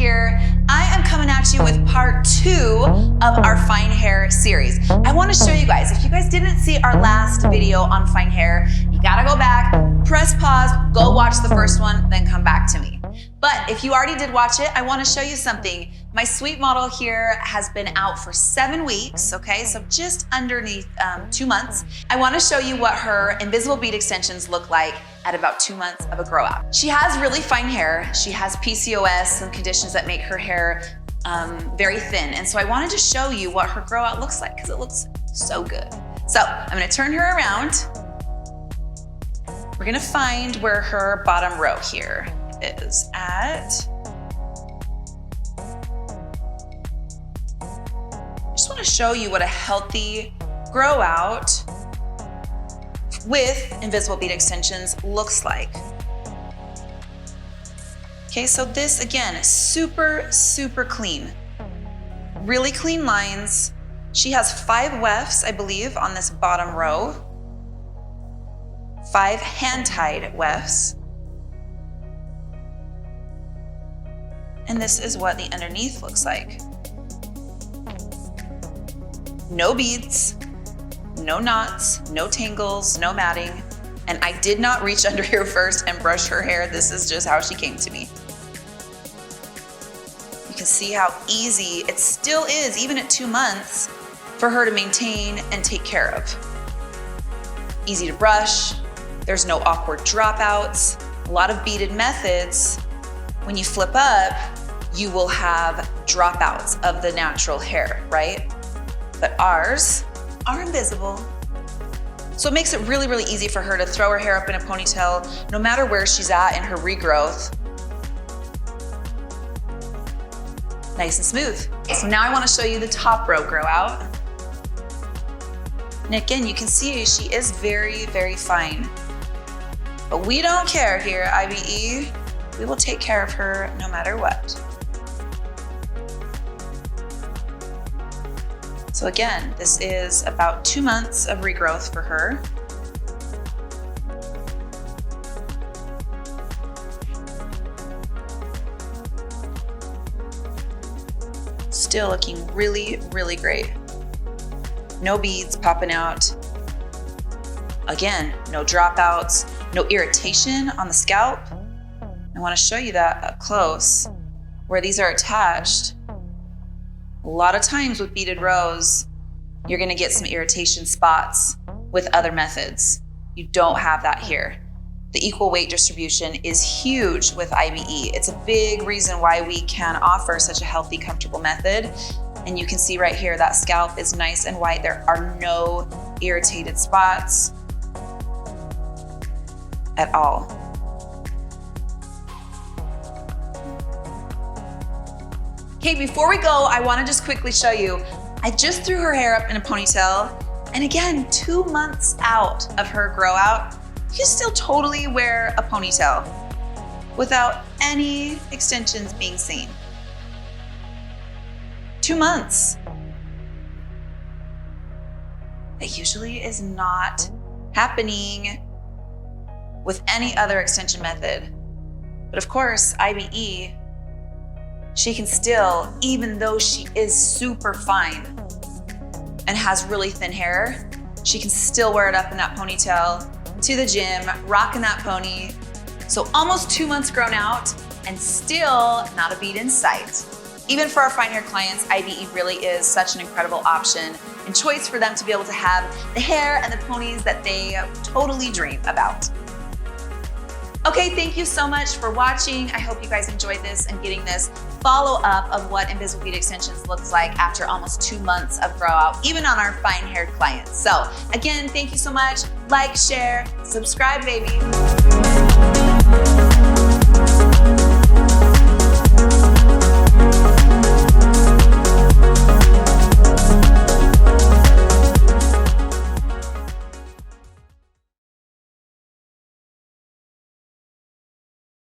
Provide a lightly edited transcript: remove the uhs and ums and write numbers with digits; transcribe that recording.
here. I am coming at you with part 2 of our fine hair series. I want to show you guys, if you guys didn't see our last video on fine hair, you gotta go back, press pause, go watch the first one, then come back to me. But if you already did watch it, I want to show you something. My sweet model here has been out for 7 weeks, okay? So just underneath 2 months. I want to show you what her invisible bead extensions look like at about 2 months of a grow out. She has really fine hair. She has PCOS, some conditions that make her hair very thin. And so I wanted to show you what her grow out looks like because it looks so good. So I'm going to turn her around. We're going to find where her bottom row here is at. I just want to show you what a healthy grow out with invisible bead extensions looks like. Okay, so this again is super, super clean. Really clean lines. She has 5 wefts, I believe, on this bottom row. 5 hand-tied wefts. And this is what the underneath looks like. No beads, no knots, no tangles, no matting. And I did not reach under here first and brush her hair. This is just how she came to me. You can see how easy it still is, even at 2 months, for her to maintain and take care of. Easy to brush. There's no awkward dropouts. A lot of beaded methods, when you flip up, you will have dropouts of the natural hair, right? But ours are invisible. So it makes it really, really easy for her to throw her hair up in a ponytail, no matter where she's at in her regrowth. Nice and smooth. So now I want to show you the top row grow out. And again, you can see she is very, very fine. But we don't care here, IBE. We will take care of her no matter what. So again, this is about 2 months of regrowth for her. Still looking really, really great. No beads popping out. Again, no dropouts, no irritation on the scalp. I want to show you that up close, where these are attached. A lot of times with beaded rows, you're going to get some irritation spots with other methods. You don't have that here. The equal weight distribution is huge with IBE. It's a big reason why we can offer such a healthy, comfortable method. And you can see right here, that scalp is nice and white. There are no irritated spots at all. Okay, before we go, I want to just quickly show you, I just threw her hair up in a ponytail, and again, 2 months out of her grow out, you can still totally wear a ponytail without any extensions being seen. 2 months. That usually is not happening with any other extension method. But of course, IBE, she can still, even though she is super fine and has really thin hair, she can still wear it up in that ponytail to the gym, rocking that pony. So almost 2 months grown out and still not a bead in sight. Even for our fine hair clients, IBE really is such an incredible option and choice for them to be able to have the hair and the ponies that they totally dream about. Okay, thank you so much for watching. I hope you guys enjoyed this and getting this follow-up of what invisible bead extensions looks like after almost 2 months of grow out, even on our fine haired clients. So again, thank you so much. Like, share, subscribe, baby.